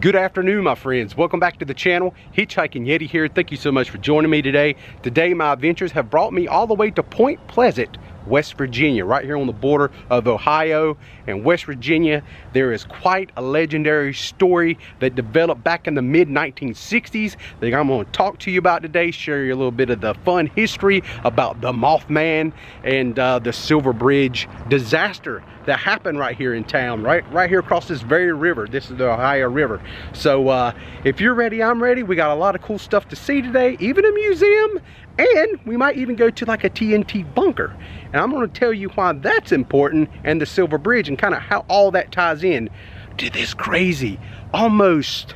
Good afternoon, my friends. Welcome back to the channel. Hitchhiking Yeti here. Thank you so much for joining me today. Today, my adventures have brought me all the way to Point Pleasant, West Virginia, right here on the border of Ohio and West Virginia. There is quite a legendary story that developed back in the mid-1960s that I'm going to talk to you about today, share you a little bit of the fun history about the Mothman and the Silver Bridge disaster that happened right here in town, right here across this very river. This is the Ohio River. So if you're ready, I'm ready. We got a lot of cool stuff to see today, even a museum, and we might even go to like a TNT bunker. And I'm going to tell you why that's important, and the Silver Bridge, and kind of how all that ties in to this crazy, almost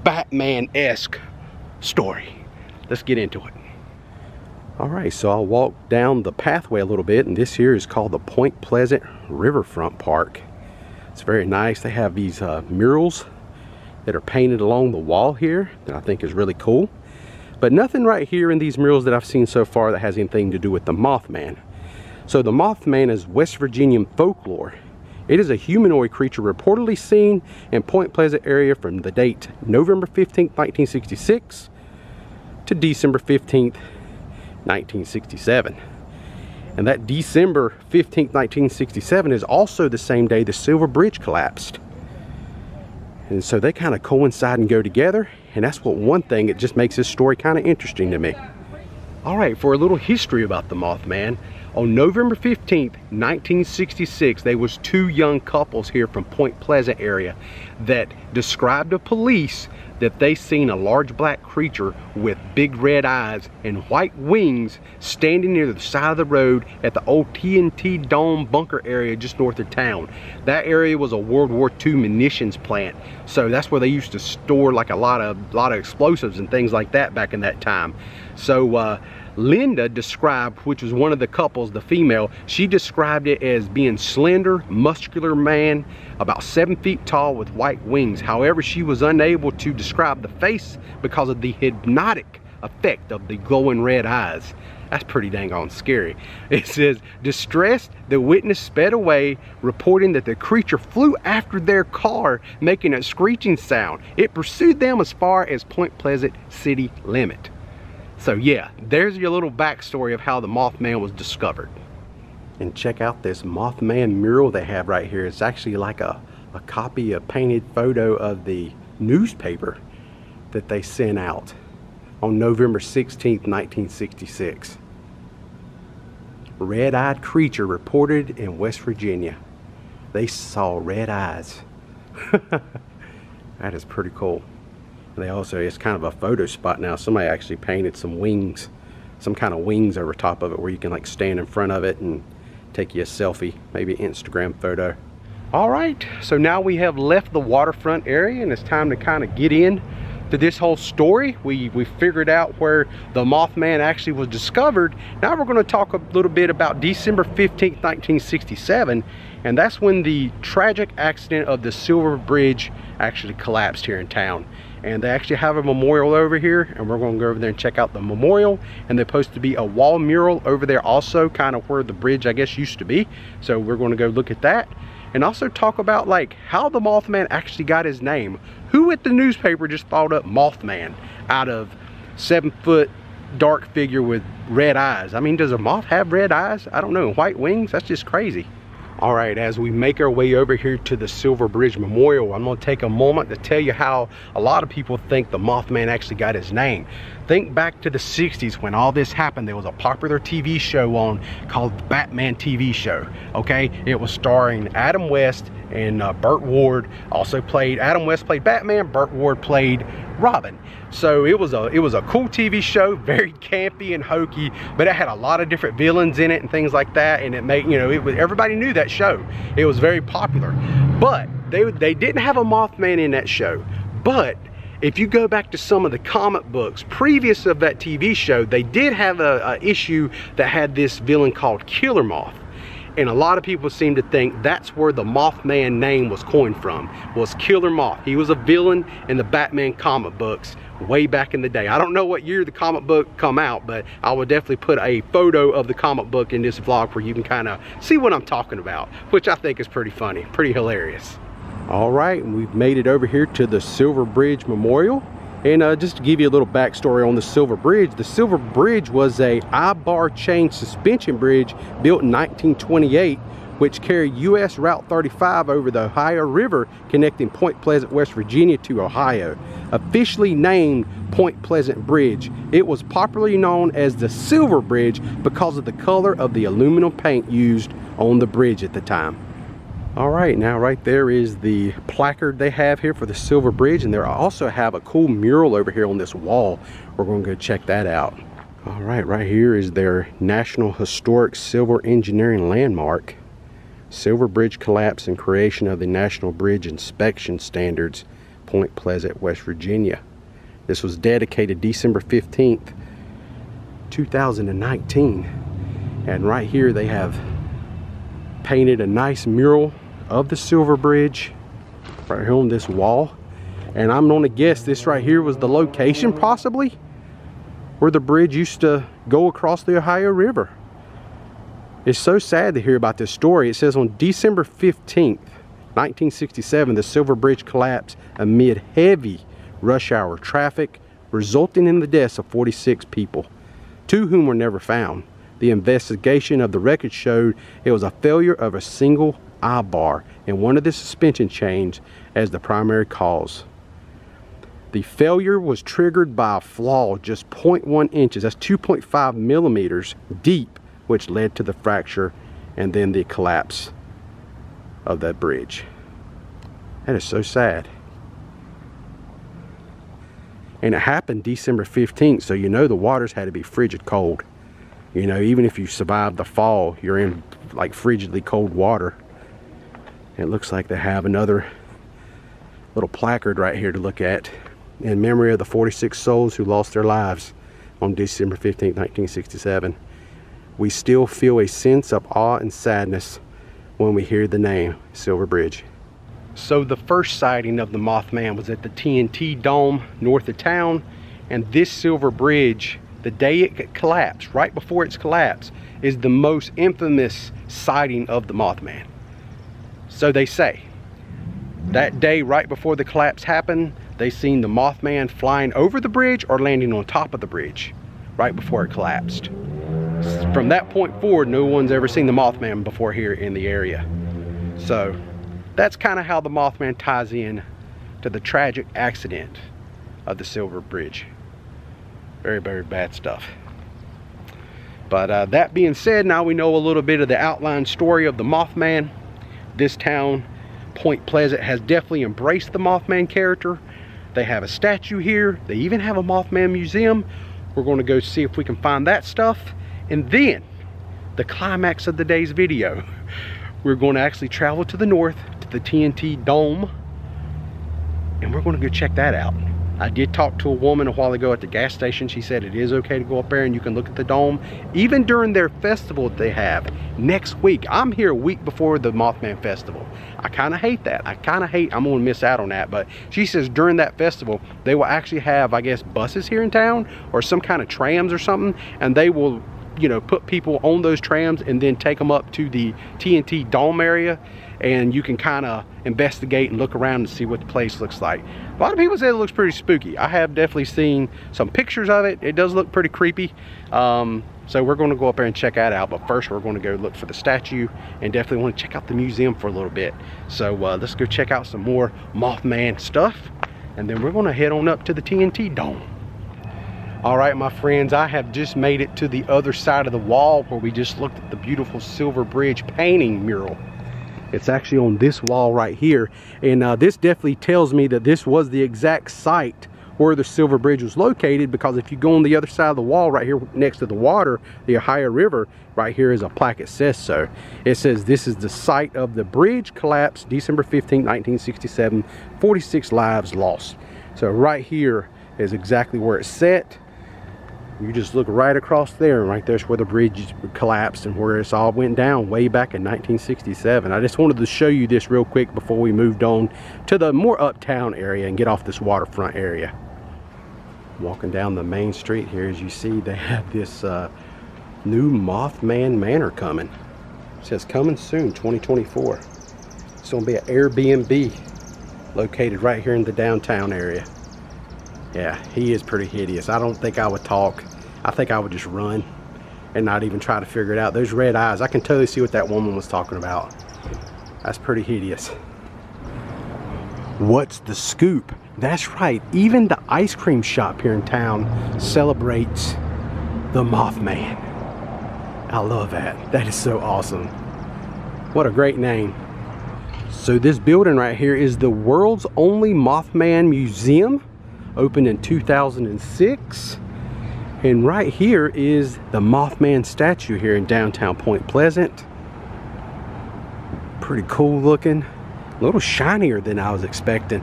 Batman-esque story. Let's get into it. All right, so I'll walk down the pathway a little bit, and this here is called the Point Pleasant Riverfront Park. It's very nice. They have these murals that are painted along the wall here that I think is really cool. But nothing right here in these murals that I've seen so far that has anything to do with the Mothman. So the Mothman is West Virginian folklore. It is a humanoid creature reportedly seen in Point Pleasant area from the date November 15th, 1966 to December 15th, 1967. And that December 15th, 1967 is also the same day the Silver Bridge collapsed. And so they kind of coincide and go together, and that's what one thing, it just makes this story kind of interesting to me. All right, for a little history about the Mothman, on November 15th, 1966, there was two young couples here from Point Pleasant area that described to police that they seen a large black creature with big red eyes and white wings standing near the side of the road at the old TNT Bunker area just north of town. That area was a World War II munitions plant, so that's where they used to store like a lot of explosives and things like that back in that time. So Linda described, which was one of the couples, the female, she described it as being slender, muscular man, about 7 feet tall with white wings. However, she was unable to describe the face because of the hypnotic effect of the glowing red eyes. That's pretty dang on scary. It says, distressed, the witness sped away, reporting that the creature flew after their car, making a screeching sound. It pursued them as far as Point Pleasant city limit. So yeah, there's your little backstory of how the Mothman was discovered. And check out this Mothman mural they have right here. It's actually like a copy, a painted photo of the newspaper that they sent out on November 16th, 1966. Red-eyed creature reported in West Virginia. They saw red eyes. That is pretty cool. They also, it's kind of a photo spot now. Somebody actually painted some wings, some kind of wings over top of it where you can like stand in front of it and take you a selfie, maybe an Instagram photo. All right, so now we have left the waterfront area and it's time to kind of get in to this whole story. We figured out where the Mothman actually was discovered. Now we're going to talk a little bit about December 15th, 1967, and that's when the tragic accident of the Silver Bridge actually collapsed here in town. And they actually have a memorial over here, and we're going to go over there and check out the memorial. And there's supposed to be a wall mural over there also, kind of where the bridge I guess used to be. So we're going to go look at that, and also talk about like how the Mothman actually got his name. Who at the newspaper just thought up Mothman out of 7-foot dark figure with red eyes? I mean, does a moth have red eyes? I don't know. White wings? That's just crazy. All right, as we make our way over here to the Silver Bridge Memorial, I'm going to take a moment to tell you how a lot of people think the Mothman actually got his name. Think back to the 60s when all this happened. There was a popular TV show on called the Batman TV show, okay? It was starring Adam West and Burt Ward. Also played, Adam West played Batman, Burt Ward played Robin. So it was a cool TV show, very campy and hokey, but it had a lot of different villains in it and things like that, and it made, you know, everybody knew that show. It was very popular. But they didn't have a Mothman in that show. But if you go back to some of the comic books previous of that TV show, they did have a issue that had this villain called Killer Moth. And a lot of people seem to think that's where the Mothman name was coined from, was Killer Moth. He was a villain in the Batman comic books way back in the day. I don't know what year the comic book come out, but I will definitely put a photo of the comic book in this vlog where you can kind of see what I'm talking about, which I think is pretty funny, pretty hilarious. All right, we've made it over here to the Silver Bridge Memorial. And just to give you a little backstory on the Silver Bridge, the Silver Bridge was a I-bar chain suspension bridge built in 1928, which carried US Route 35 over the Ohio River, connecting Point Pleasant, West Virginia to Ohio. Officially named Point Pleasant Bridge, it was popularly known as the Silver Bridge because of the color of the aluminum paint used on the bridge at the time. All right, now right there is the placard they have here for the Silver Bridge, and they also have a cool mural over here on this wall. We're going to go check that out. All right, right here is their National Historic Silver Engineering Landmark. Silver Bridge collapse and creation of the National Bridge Inspection Standards, Point Pleasant, West Virginia. This was dedicated December 15th, 2019. And right here they have painted a nice mural of the Silver Bridge right here on this wall. And I'm gonna guess this right here was the location possibly where the bridge used to go across the Ohio River. It's so sad to hear about this story. It says on December 15th, 1967, the Silver Bridge collapsed amid heavy rush hour traffic, resulting in the deaths of 46 people, 2 whom were never found. The investigation of the wreckage showed it was a failure of a single I-bar in one of the suspension chains as the primary cause. The failure was triggered by a flaw just 0.1 inches, that's 2.5 millimeters deep, which led to the fracture and then the collapse of that bridge. That is so sad. And it happened December 15th, so you know the waters had to be frigid cold. You know, even if you survived the fall, you're in like frigidly cold water. It looks like they have another little placard right here to look at in memory of the 46 souls who lost their lives on December 15th, 1967. We still feel a sense of awe and sadness when we hear the name Silver Bridge. So the first sighting of the Mothman was at the TNT Dome north of town, and this Silver Bridge, the day it collapsed, right before its collapse, is the most infamous sighting of the Mothman. So they say, that day right before the collapse happened, they seen the Mothman flying over the bridge or landing on top of the bridge right before it collapsed. From that point forward, no one's ever seen the Mothman before here in the area. So that's kind of how the Mothman ties in to the tragic accident of the Silver Bridge. Very, very bad stuff. But that being said, now we know a little bit of the outline story of the Mothman. This town, Point Pleasant, has definitely embraced the Mothman character. They have a statue here. They even have a Mothman museum. We're going to go see if we can find that stuff. And then, the climax of the day's video, we're going to actually travel to the north, to the TNT Dome, and we're going to go check that out. I did talk to a woman a while ago at the gas station. She said it is okay to go up there and you can look at the dome, even during their festival that they have next week. I'm here a week before the Mothman festival. I kind of hate that. I'm going to miss out on that. But she says during that festival, they will actually have, I guess, buses here in town or some kind of trams or something, and they will, you know, put people on those trams and then take them up to the TNT Dome area, and you can kind of investigate and look around and see what the place looks like. A lot of people say it looks pretty spooky. I have definitely seen some pictures of it. It does look pretty creepy. So we're going to go up there and check that out. But first we're going to go look for the statue and definitely want to check out the museum for a little bit. So let's go check out some more Mothman stuff, and then we're going to head on up to the TNT Dome. All right, my friends, I have just made it to the other side of the wall where we just looked at the beautiful Silver Bridge painting mural. It's actually on this wall right here, and this definitely tells me that this was the exact site where the Silver Bridge was located, because if you go on the other side of the wall right here next to the water, the Ohio River, right here is a plaque that says so. It says this is the site of the bridge collapse, December 15, 1967, 46 lives lost. So right here is exactly where it's set. You just look right across there, and right there's where the bridge collapsed and where it's all went down way back in 1967. I just wanted to show you this real quick before we moved on to the more uptown area and get off this waterfront area. Walking down the main street here, as you see, they have this new Mothman Manor coming. It says coming soon, 2024. It's going to be an Airbnb located right here in the downtown area. Yeah, he is pretty hideous. I don't think I would talk. I think I would just run and not even try to figure it out. Those red eyes, I can totally see what that woman was talking about. That's pretty hideous. What's the scoop? That's right, even the ice cream shop here in town celebrates the Mothman. I love that. That is so awesome. What a great name. So this building right here is the world's only Mothman museum, opened in 2006. And right here is the Mothman statue here in downtown Point Pleasant. Pretty cool looking. A little shinier than I was expecting.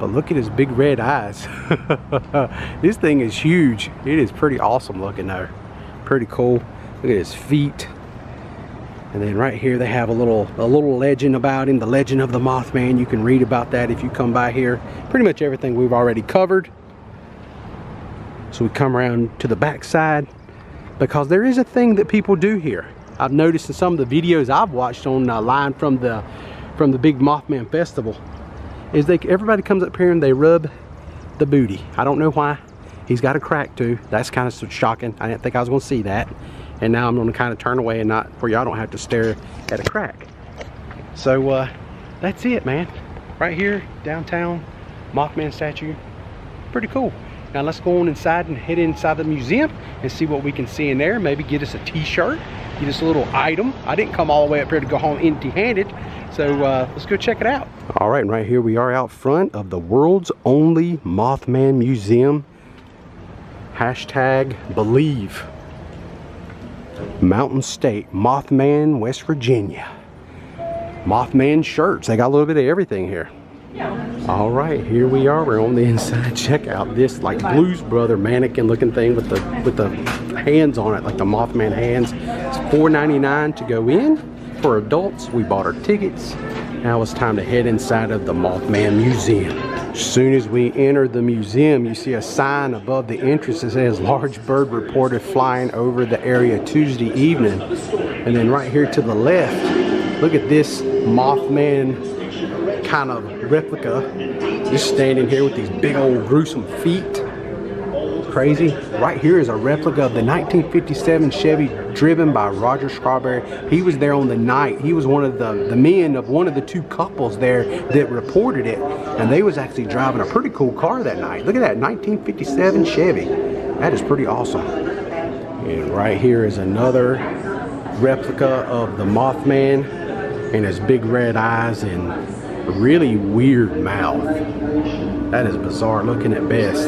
But look at his big red eyes. This thing is huge. It is pretty awesome looking though. Pretty cool. Look at his feet. And then right here they have a little legend about him, the legend of the Mothman. You can read about that if you come by here. Pretty much everything we've already covered. So we come around to the back side, because there is a thing that people do here. I've noticed in some of the videos I've watched online from the big Mothman festival, is everybody comes up here and they rub the booty. I don't know why. He's got a crack too. That's kind of shocking. I didn't think I was going to see that. And now I'm going to kind of turn away and not, for y'all don't have to stare at a crack. So that's it, man. Right here, downtown, Mothman statue. Pretty cool. Now let's go on inside and head inside the museum and see what we can see in there. Maybe get us a t-shirt, get us a little item. I didn't come all the way up here to go home empty-handed. So let's go check it out. All right, and right here we are out front of the world's only Mothman museum. Hashtag believe. Mountain State, Mothman, West Virginia. Mothman shirts. They got a little bit of everything here. All right, here we are. We're on the inside. Check out this like Blues Brother mannequin looking thing with the hands on it, like the Mothman hands. It's $4.99 to go in. For adults, we bought our tickets. Now it's time to head inside of the Mothman Museum. As soon as we enter the museum, you see a sign above the entrance that says large bird reported flying over the area Tuesday evening. And then right here to the left, look at this Mothman kind of replica, just standing here with these big old gruesome feet. Crazy. Right here is a replica of the 1957 Chevy driven by Roger Strawberry. He was there on the night. He was one of the men of one of the two couples there that reported it, and they was actually driving a pretty cool car that night. Look at that 1957 Chevy. That is pretty awesome. And right here is another replica of the Mothman and his big red eyes and really weird mouth. That is bizarre looking at best.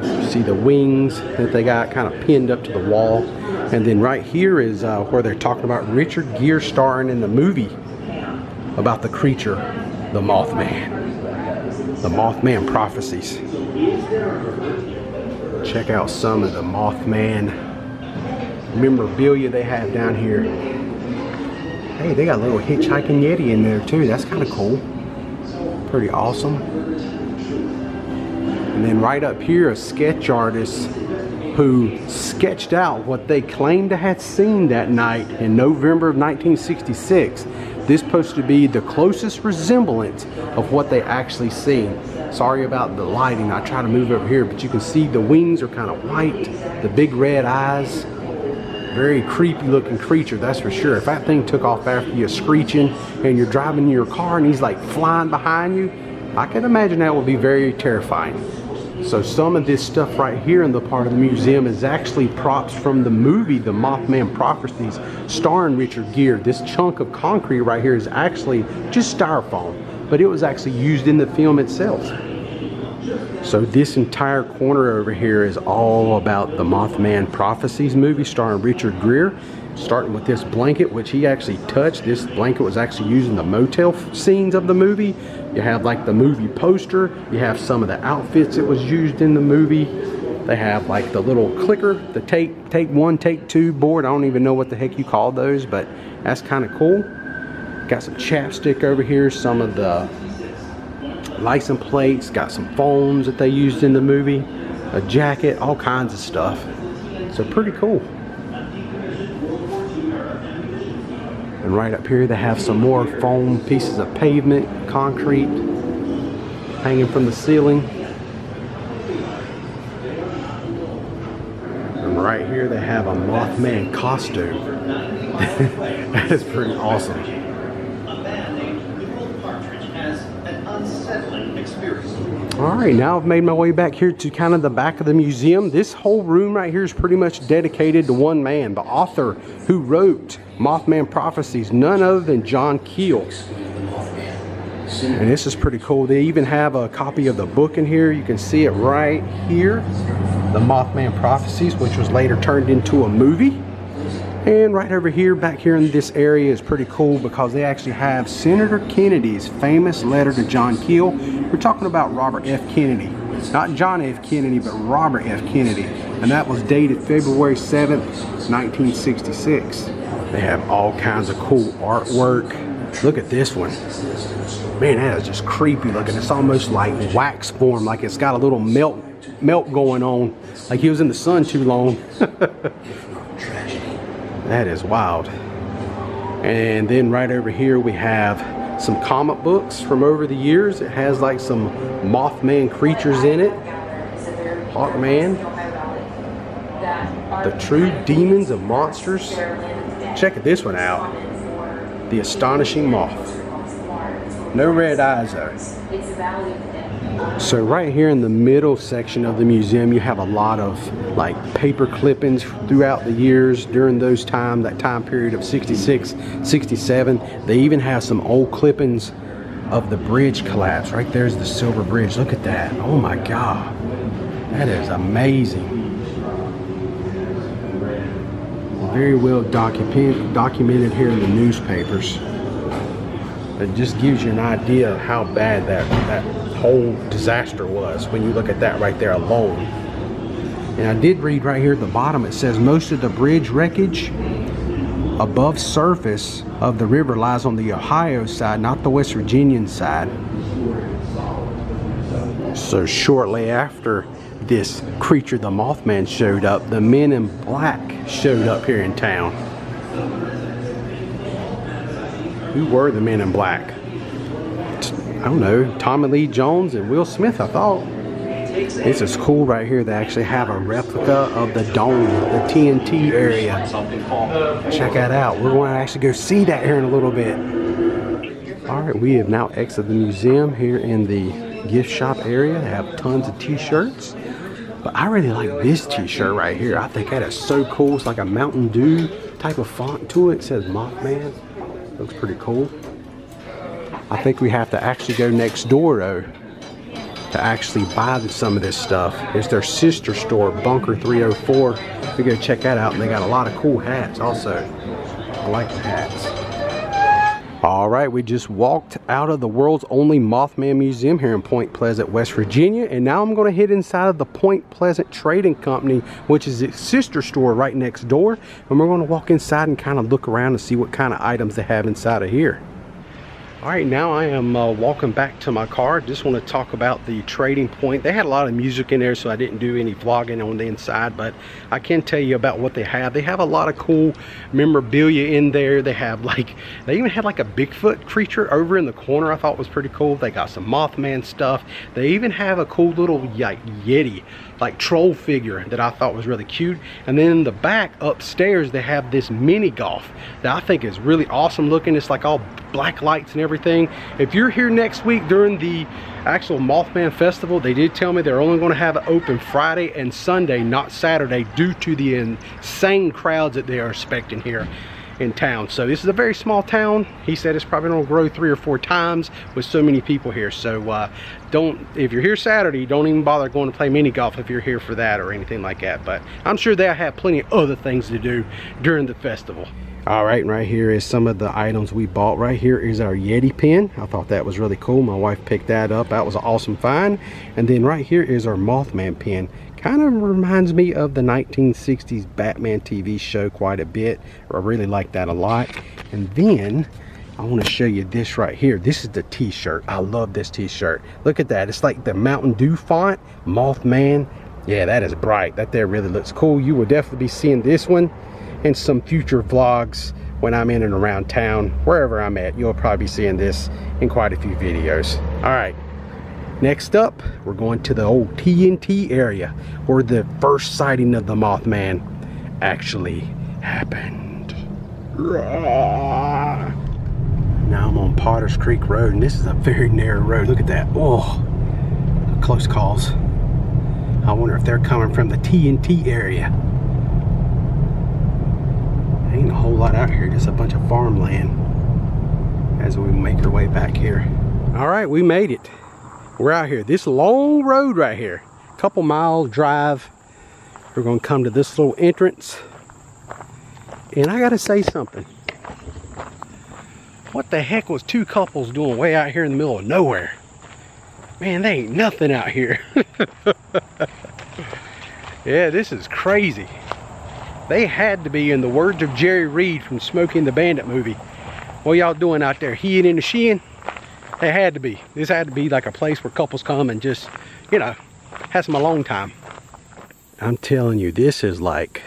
You see the wings that they got kind of pinned up to the wall. And then right here is where they're talking about Richard Gere starring in the movie about the creature, the Mothman. The Mothman prophecies. Check out some of the Mothman memorabilia they have down here. Hey, they got a little hitchhiking Yeti in there too. That's kind of cool. Pretty awesome. And then right up here, a sketch artist who sketched out what they claimed to have seen that night in November of 1966. This is supposed to be the closest resemblance of what they actually seen. Sorry about the lighting. I try to move over here, but you can see the wings are kind of white, the big red eyes. Very creepy looking creature, that's for sure. If that thing took off after you screeching and you're driving in your car and he's like flying behind you, I can imagine that would be very terrifying. So some of this stuff right here in the part of the museum is actually props from the movie The Mothman Prophecies starring Richard Gere. This chunk of concrete right here is actually just styrofoam, but it was actually used in the film itself. So this entire corner over here is all about the Mothman Prophecies movie starring Richard Gere. Starting with this blanket, which he actually touched. This blanket was actually used in the motel scenes of the movie. You have like the movie poster. You have some of the outfits that was used in the movie. They have like the little clicker, the take one, take two board. I don't even know what the heck you call those, but that's kind of cool. Got some chapstick over here, some of the license plates, got some phones that they used in the movie, a jacket, all kinds of stuff. So pretty cool. And right up here they have some more foam pieces of pavement, concrete, hanging from the ceiling. And right here they have a Mothman costume. That is pretty awesome. Alright, now I've made my way back here to kind of the back of the museum. This whole room right here is pretty much dedicated to one man, the author who wrote Mothman Prophecies, none other than John Keel. And this is pretty cool. They even have a copy of the book in here. You can see it right here, the Mothman Prophecies, which was later turned into a movie. And right over here, back here in this area is pretty cool because they actually have Senator Kennedy's famous letter to John Keel. We're talking about Robert F. Kennedy. Not John F. Kennedy, but Robert F. Kennedy. And that was dated February 7th, 1966. They have all kinds of cool artwork. Look at this one. Man, that is just creepy looking. It's almost like wax form, like it's got a little melt going on. Like he was in the sun too long. That is wild. And then right over here we have some comic books from over the years. It has like some Mothman creatures in it. Hawkman. The True Demons of Monsters. Check this one out. The Astonishing Moth. No red eyes though. So right here in the middle section of the museum, you have a lot of like paper clippings throughout the years during those time, that time period of 66, 67. They even have some old clippings of the bridge collapse. Right there's the Silver Bridge. Look at that. Oh my God. That is amazing. Very well documented here in the newspapers. It just gives you an idea of how bad that whole disaster was when you look at that right there alone. And I did read right here at the bottom, it says most of the bridge wreckage above surface of the river lies on the Ohio side, not the West Virginian side. So shortly after this creature, the Mothman, showed up, the Men in Black showed up here in town. Who were the Men in Black? I don't know, Tommy Lee Jones and Will Smith, I thought. This is cool right here. They actually have a replica of the dome, the TNT area. Check that out. We're going to actually go see that here in a little bit. Alright, we have now exited the museum here in the gift shop area. They have tons of t-shirts. But I really like this t-shirt right here. I think that is so cool. It's like a Mountain Dew type of font to it. It says Mothman. Looks pretty cool. I think we have to actually go next door though to actually buy some of this stuff. It's their sister store, Bunker 304. We go check that out, and they got a lot of cool hats also. I like the hats. Alright, we just walked out of the world's only Mothman museum here in Point Pleasant, West Virginia, and now I'm going to head inside of the Point Pleasant Trading Company, which is its sister store right next door, and we're going to walk inside and kind of look around and see what kind of items they have inside of here. Alright, now I am walking back to my car. Just want to talk about the Trading Point. They had a lot of music in there, so I didn't do any vlogging on the inside, but I can tell you about what they have. They have a lot of cool memorabilia in there. They have like, they even had like a Bigfoot creature over in the corner I thought was pretty cool. They got some Mothman stuff. They even have a cool little like Yeti, like troll figure that I thought was really cute. And then in the back upstairs they have this mini golf that I think is really awesome looking. It's like all black lights and everything. If you're here next week during the actual Mothman Festival, they did tell me they're only going to have it open Friday and Sunday, not Saturday, due to the insane crowds that they are expecting here in town. So this is a very small town. He said it's probably going to grow 3 or 4 times with so many people here. So if you're here Saturday, don't even bother going to play mini golf if you're here for that or anything like that. But I'm sure they'll have plenty of other things to do during the festival. Alright, right here is some of the items we bought. Right here is our Yeti pen. I thought that was really cool. My wife picked that up. That was an awesome find. And then right here is our Mothman pen. Kind of reminds me of the 1960s Batman TV show quite a bit. I really like that a lot. And then I want to show you this right here. This is the t-shirt. I love this t-shirt. Look at that. It's like the Mountain Dew font, Mothman. Yeah, that is bright. That there really looks cool. You will definitely be seeing this one in some future vlogs when I'm in and around town, wherever I'm at, you'll probably be seeing this in quite a few videos. All right, next up, we're going to the old TNT area where the first sighting of the Mothman actually happened. Now I'm on Potters Creek Road, and this is a very narrow road. Look at that. Oh, close calls. I wonder if they're coming from the TNT area. Ain't a whole lot out here, just a bunch of farmland as we make our way back here. All right, we made it. We're out here. This long road right here, a couple mile drive. We're gonna come to this little entrance. And I gotta say something. What the heck was two couples doing way out here in the middle of nowhere? Man, they ain't nothing out here. Yeah, this is crazy. They had to be, in the words of Jerry Reed from Smokey and the Bandit movie, what y'all doing out there, heeing and sheeing? They had to be. This had to be like a place where couples come and just, you know, have some alone time. I'm telling you, this is like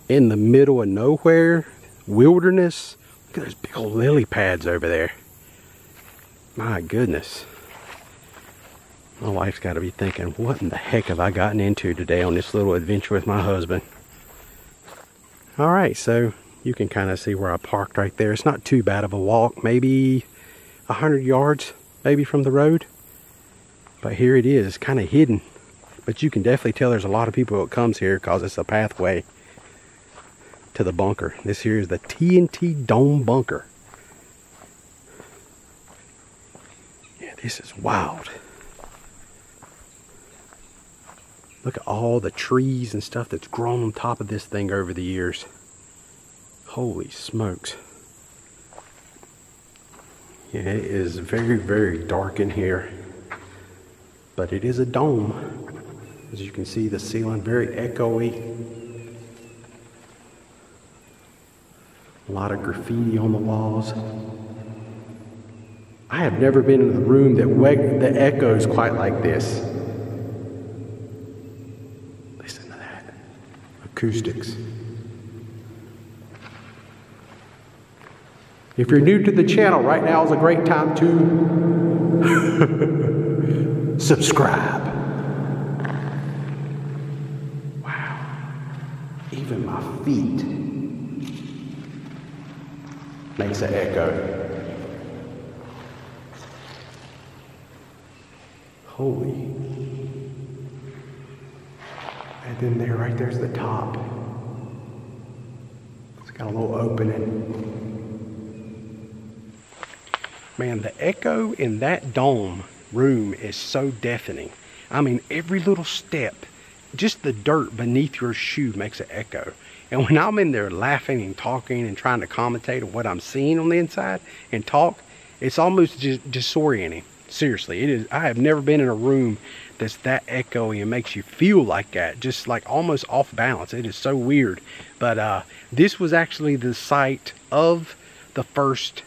in the middle of nowhere, wilderness. Look at those big old lily pads over there. My goodness. My wife's got to be thinking, what in the heck have I gotten into today on this little adventure with my husband? All right, so you can kind of see where I parked right there. It's not too bad of a walk, maybe 100 yards maybe from the road. But here it is, it's kind of hidden. But you can definitely tell there's a lot of people that comes here because it's a pathway to the bunker. This here is the TNT Dome Bunker. Yeah, this is wild. Look at all the trees and stuff that's grown on top of this thing over the years. Holy smokes. Yeah, it is very, very dark in here. But it is a dome. As you can see, the ceiling very echoey. A lot of graffiti on the walls. I have never been in a room that echoes quite like this. Listen to that. Acoustics. If you're new to the channel, right now is a great time to subscribe. Wow. Even my feet makes an echo. Holy. And then there, right there's the top. It's got a little opening. Man, the echo in that dome room is so deafening. I mean, every little step, just the dirt beneath your shoe makes an echo. And when I'm in there laughing and talking and trying to commentate on what I'm seeing on the inside and talk, it's almost just disorienting. Seriously, it is. I have never been in a room that's that echoey and makes you feel like that, just like almost off balance. It is so weird. But this was actually the site of the first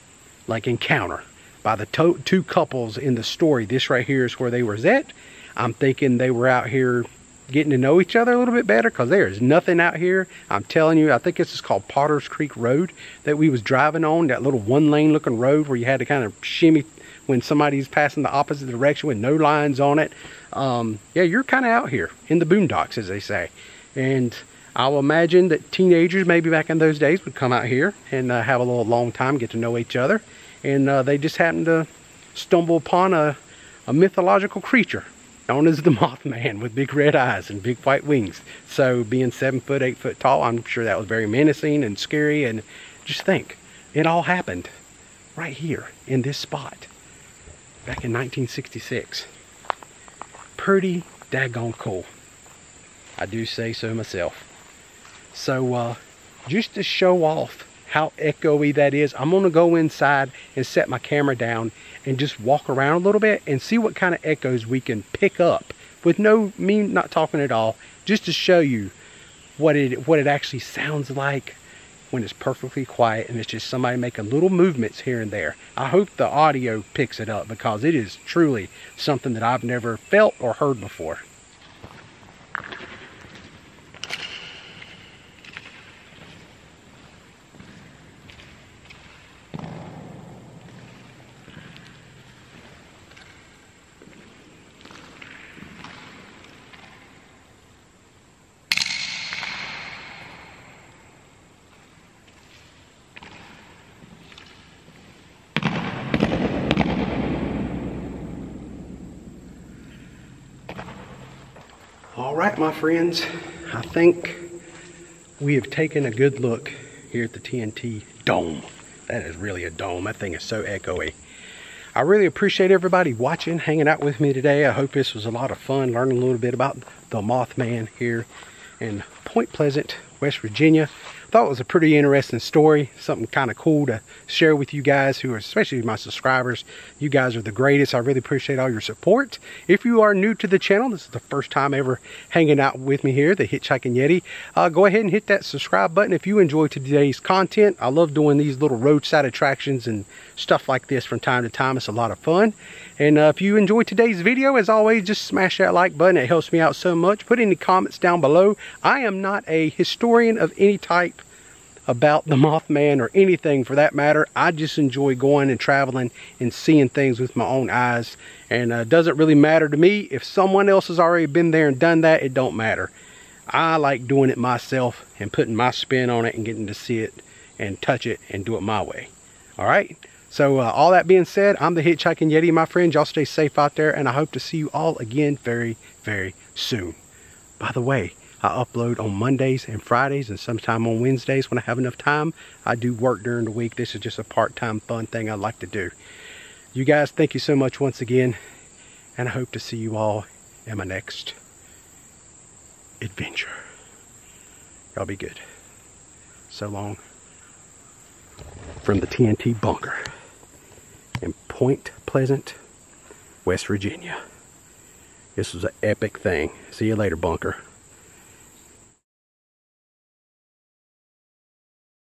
encounter by the two couples in the story. This right here is where they were at. I'm thinking they were out here getting to know each other a little bit better, because there is nothing out here. I'm telling you, I think this is called Potters Creek Road that we was driving on, that little one-lane looking road where you had to kind of shimmy when somebody's passing the opposite direction with no lines on it. Yeah, you're kind of out here in the boondocks, as they say. And I'll imagine that teenagers maybe back in those days would come out here and have a little long time, get to know each other. And they just happened to stumble upon a mythological creature known as the Mothman with big red eyes and big white wings. So being 7 foot, 8 foot tall, I'm sure that was very menacing and scary. And just think, it all happened right here in this spot back in 1966. Pretty daggone cool. I do say so myself. So just to show off how echoey that is, I'm gonna go inside and set my camera down and just walk around a little bit and see what kind of echoes we can pick up with me not talking at all, just to show you what it actually sounds like when it's perfectly quiet and it's just somebody making little movements here and there. I hope the audio picks it up, because it is truly something that I've never felt or heard before. All right, my friends, I think we have taken a good look here at the TNT Dome. That is really a dome. That thing is so echoey. I really appreciate everybody watching, hanging out with me today. I hope this was a lot of fun, learning a little bit about the Mothman here in Point Pleasant, West Virginia. Thought it was a pretty interesting story, something kind of cool to share with you guys who are, especially my subscribers. You guys are the greatest. I really appreciate all your support. If you are new to the channel, this is the first time ever hanging out with me here, the Hitchhiking Yeti, go ahead and hit that subscribe button if you enjoy today's content. I love doing these little roadside attractions and stuff like this from time to time. It's a lot of fun. And if you enjoyed today's video, as always, just smash that like button. It helps me out so much. Put any comments down below. I am not a historian of any type about the Mothman or anything for that matter. I just enjoy going and traveling and seeing things with my own eyes. And it doesn't really matter to me. If someone else has already been there and done that, it don't matter. I like doing it myself and putting my spin on it and getting to see it and touch it and do it my way. All right? So all that being said, I'm the Hitchhiking Yeti, my friends. Y'all stay safe out there, and I hope to see you all again very, very soon. By the way, I upload on Mondays and Fridays and sometime on Wednesdays when I have enough time. I do work during the week. This is just a part-time fun thing I like to do. You guys, thank you so much once again, and I hope to see you all in my next adventure. Y'all be good. So long from the TNT Bunker in Point Pleasant, West Virginia. This was an epic thing. See you later, Bunker.